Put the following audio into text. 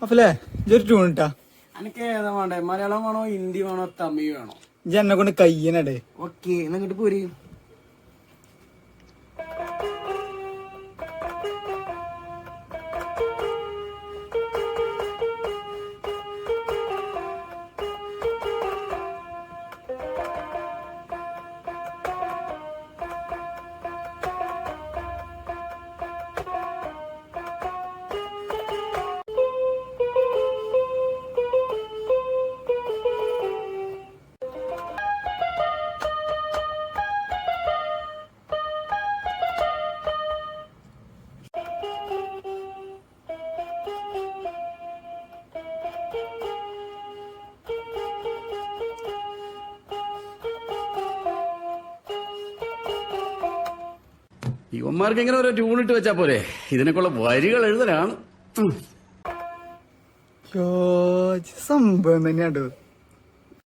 അപ്പല്ലേ ഇതൊരു ട്യൂൺ ഇട്ടാ. എനിക്ക് ഏതാ വേണ്ടേ? മലയാളം വേണോ, ഹിന്ദി വേണോ, തമിഴ് വേണോ? ഇജ്ജ് എന്നെ കൊണ്ട് കയ്യനടേ. ഓക്കെ, എന്നിട്ട് പോരി. ഇവന്മാർക്ക് ഇങ്ങനെ ഓരോ ട്യൂണിട്ട് വെച്ചാ പോരെ, ഇതിനൊക്കെയുള്ള വരികൾ എഴുതലാണ്. സംഭവം തന്നെയാണ്ടോ.